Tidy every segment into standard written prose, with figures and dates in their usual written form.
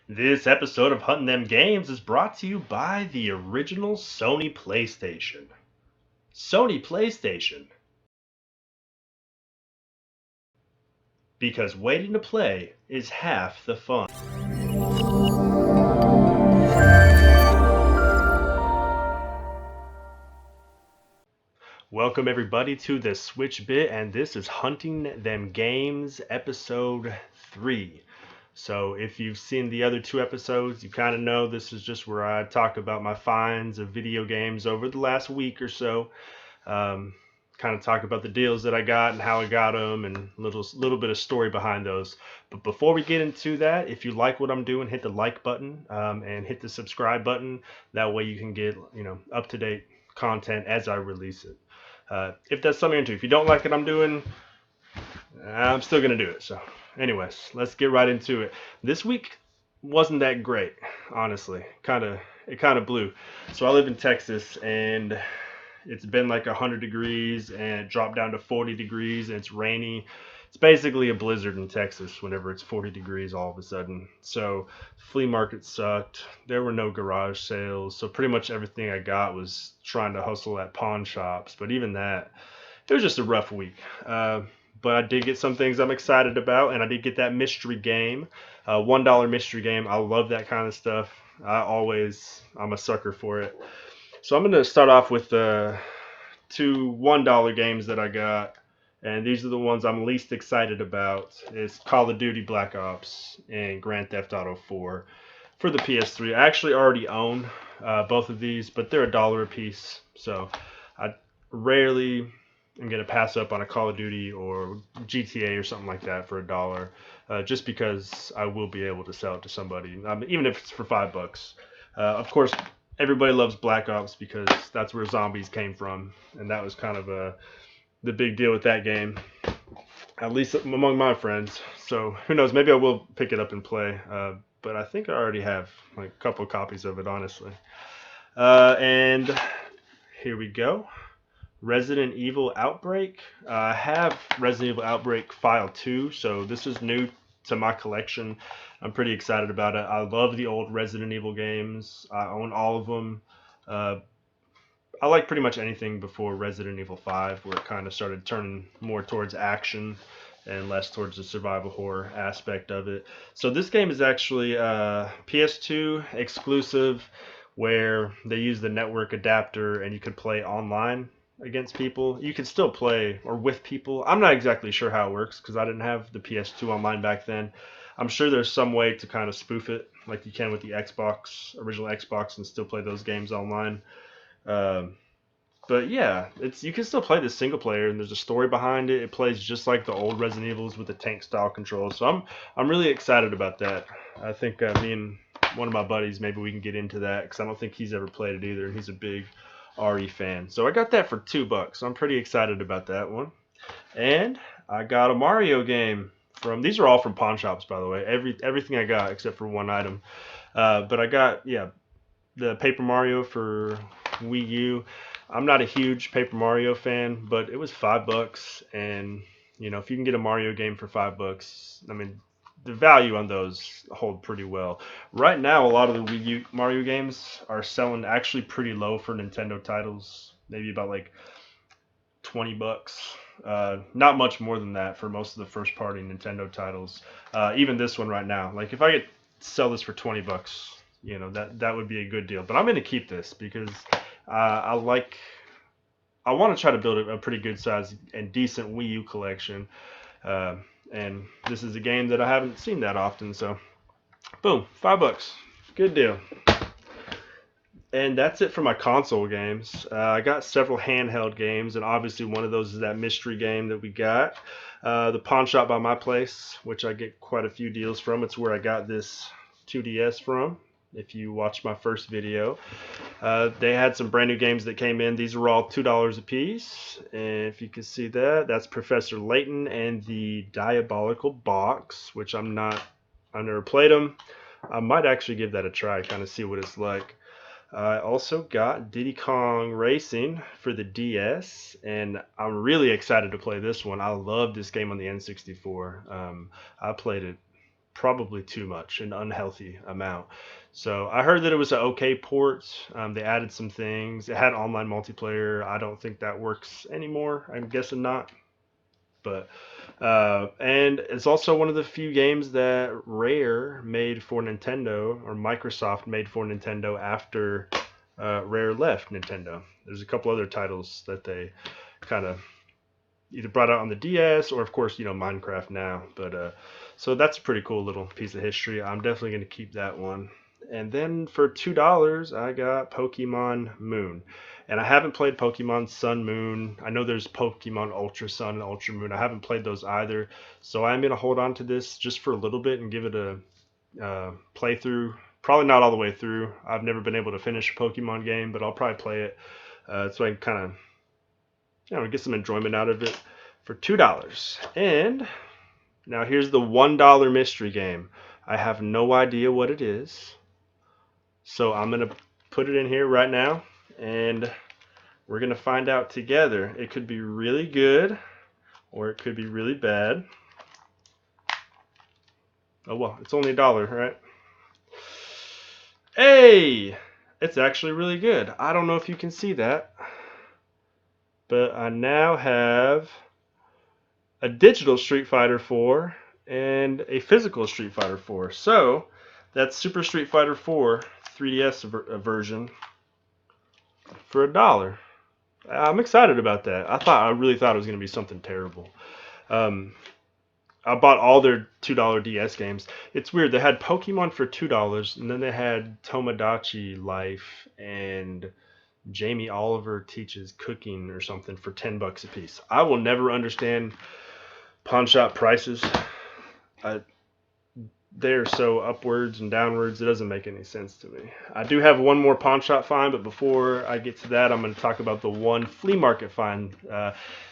This episode of Huntin Them Games is brought to you by the original Sony PlayStation. Sony PlayStation, because waiting to play is half the fun. Welcome everybody to the Switch.Bit, and this is Hunting Them Games episode 3. So if you've seen the other two episodes, you kind of know this is just where I talk about my finds of video games over the last week or so. Um, Kind of talk about the deals that I got and how I got them, and little bit of story behind those. But before we get into that, if you like what I'm doing, hit the like button and hit the subscribe button. That way you can get up to date content as I release it. If that's something you're into, if you don't like what I'm doing, I'm still gonna do it. So, anyways, let's get right into it. This week wasn't that great, honestly. It kind of blew. So I live in Texas, and it's been like 100 degrees, and it dropped down to 40 degrees, and it's rainy. It's basically a blizzard in Texas whenever it's 40 degrees all of a sudden. So flea market sucked. There were no garage sales, so pretty much everything I got was trying to hustle at pawn shops. But even that, it was just a rough week. But I did get some things I'm excited about, and I did get that mystery game, $1 mystery game. I love that kind of stuff. I'm a sucker for it. So I'm going to start off with the two $1 games that I got, and these are the ones I'm least excited about. It's Call of Duty Black Ops and Grand Theft Auto 4 for the PS3. I actually already own both of these, but they're $1 a piece, so I rarely am going to pass up on a Call of Duty or GTA or something like that for $1, just because I will be able to sell it to somebody, even if it's for $5. Of course, everybody loves Black Ops because that's where zombies came from, and that was kind of the big deal with that game, at least among my friends. So who knows? Maybe I will pick it up and play. But I think I already have like a couple copies of it, honestly. And here we go. Resident Evil Outbreak. I have Resident Evil Outbreak File 2, so this is new to my collection. I'm pretty excited about it. I love the old Resident Evil games. I own all of them. Uh, I like pretty much anything before Resident Evil 5, where it kind of started turning more towards action and less towards the survival horror aspect of it. So this game is actually PS2 exclusive, where they use the network adapter and you could play online against people. You could still play or with people. I'm not exactly sure how it works because I didn't have the PS2 online back then. I'm sure there's some way to kind of spoof it like you can with the original Xbox, and still play those games online. Um, but yeah, it's you can still play this single player, and there's a story behind it. It plays just like the old Resident Evils with the tank style controls. So I'm really excited about that. I think me and one of my buddies, maybe we can get into that because I don't think he's ever played it either, and he's a big RE fan. So I got that for $2. So I'm pretty excited about that one. And I got a Mario game from. These are all from pawn shops, by the way. Everything I got except for one item. But I got the Paper Mario for Wii U. I'm not a huge Paper Mario fan, but it was $5, and if you can get a Mario game for $5, I mean, the value on those hold pretty well. Right now, a lot of the Wii U Mario games are selling actually pretty low for Nintendo titles, maybe about like $20. Not much more than that for most of the first party Nintendo titles. Even this one right now, like if I could sell this for $20, that would be a good deal. But I'm going to keep this because I like. I want to try to build a pretty good size and decent Wii U collection. Uh, and this is a game that I haven't seen that often. So, boom, $5, good deal. And that's it for my console games. I got several handheld games, and obviously one of those is that mystery game that we got. The pawn shop by my place, which I get quite a few deals from. It's where I got this 2DS from. If you watched my first video, they had some brand new games that came in. These were all $2 a piece. And if you can see that, that's Professor Layton and the Diabolical Box, which I've never played them. I might actually give that a try, kind of see what it's like. I also got Diddy Kong Racing for the DS, and I'm really excited to play this one. I love this game on the N64. I played it probably too much, an unhealthy amount. So I heard that it was an okay port. They added some things. It had online multiplayer. I don't think that works anymore. I'm guessing not. But and it's also one of the few games that Rare made for Nintendo, or Microsoft made for Nintendo after Rare left Nintendo. There's a couple other titles that they kind of either brought out on the DS, or of course, Minecraft now. But so that's a pretty cool little piece of history. I'm definitely going to keep that one. And then for $2, I got Pokemon Moon. And I haven't played Pokemon Sun Moon. I know there's Pokemon Ultra Sun and Ultra Moon. I haven't played those either. So I'm going to hold on to this just for a little bit and give it a playthrough. Probably not all the way through. I've never been able to finish a Pokemon game, but I'll probably play it so I can kind of get some enjoyment out of it for $2. And now here's the $1 mystery game. I have no idea what it is. So I'm going to put it in here right now, and we're going to find out together. It could be really good, or it could be really bad. Oh, well, it's only $1, right? Hey! It's actually really good. I don't know if you can see that, but I now have a digital Street Fighter 4 and a physical Street Fighter 4. So that's Super Street Fighter 4 3DS version for $1. I'm excited about that. I really thought it was going to be something terrible. I bought all their $2 DS games. It's weird. They had Pokemon for $2, and then they had Tomodachi Life and Jamie Oliver Teaches Cooking or something for $10 a piece. I will never understand pawn shop prices. They're so upwards and downwards, it doesn't make any sense to me. I do have one more pawn shop find, but before I get to that, I'm going to talk about the one flea market find.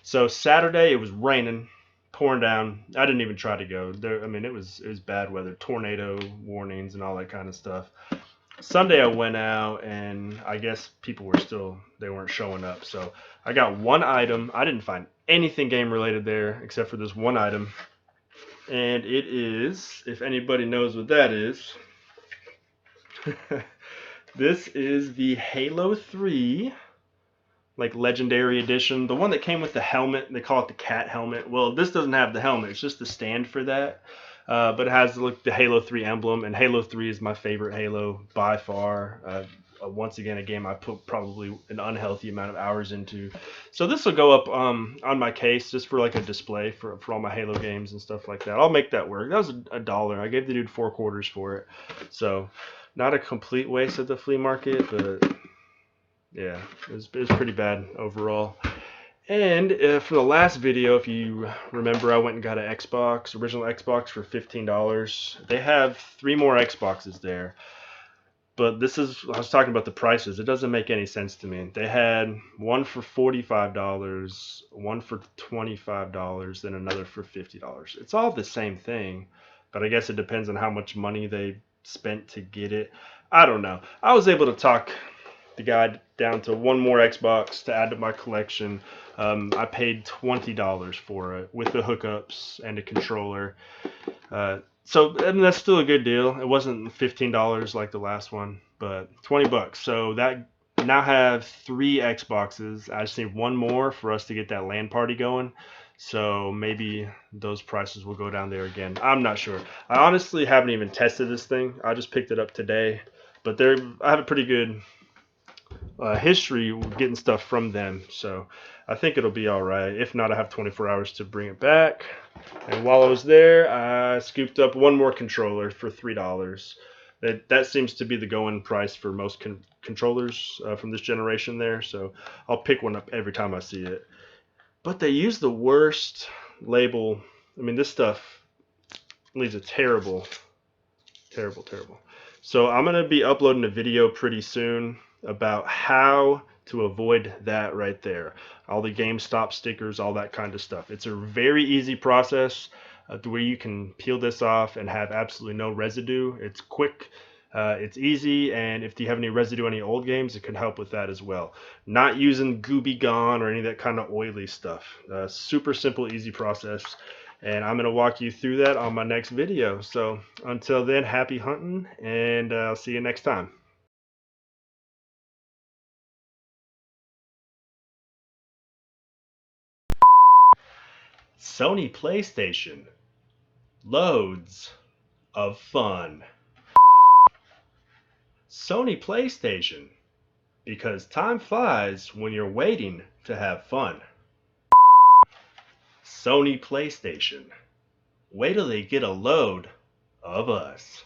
So Saturday, it was raining, pouring down. I didn't even try to go. It was bad weather, tornado warnings and all that kind of stuff. Sunday I went out, and I guess people they weren't showing up. So I got one item. I didn't find anything game related there except for this one item. And it is, if anybody knows what that is, this is the Halo 3, like Legendary Edition. The one that came with the helmet, they call it the cat helmet. Well, this doesn't have the helmet, it's just the stand for that. But it has the Halo 3 emblem, and Halo 3 is my favorite Halo by far. Once again, a game I put probably an unhealthy amount of hours into. So this will go up on my case just for like a display for all my Halo games and stuff like that. I'll make that work. That was $1. I gave the dude 4 quarters for it. So not a complete waste at the flea market, but yeah, it was pretty bad overall. And for the last video, if you remember, I went and got an original Xbox for $15. They have 3 more Xboxes there. But I was talking about the prices. It doesn't make any sense to me. They had one for $45, one for $25, then another for $50. It's all the same thing, but I guess it depends on how much money they spent to get it. I don't know. I was able to talk the guy down to one more Xbox to add to my collection. I paid $20 for it with the hookups and a controller. So that's still a good deal. It wasn't $15 like the last one, but $20. So that now have 3 Xboxes. I just need one more for us to get that LAN party going. So maybe those prices will go down there again. I'm not sure. I honestly haven't even tested this thing. I just picked it up today, but I have a pretty good history getting stuff from them, so I think it'll be all right. If not, I have 24 hours to bring it back. And while I was there, I scooped up one more controller for $3. That seems to be the going price for most controllers from this generation there, so I'll pick one up every time I see it. But they use the worst label. This stuff leaves a terrible. So I'm going to be uploading a video pretty soon about how to avoid that right there. All the GameStop stickers, all that kind of stuff. It's a very easy process where you can peel this off and have absolutely no residue. It's quick, it's easy, and if you have any residue on any old games, it can help with that as well. Not using Gooby Gone or any of that kind of oily stuff. Super simple, easy process. And I'm going to walk you through that on my next video. So until then, happy hunting, and I'll see you next time. Sony PlayStation. Loads of fun. Sony PlayStation. Because time flies when you're waiting to have fun. Sony PlayStation. Wait till they get a load of us.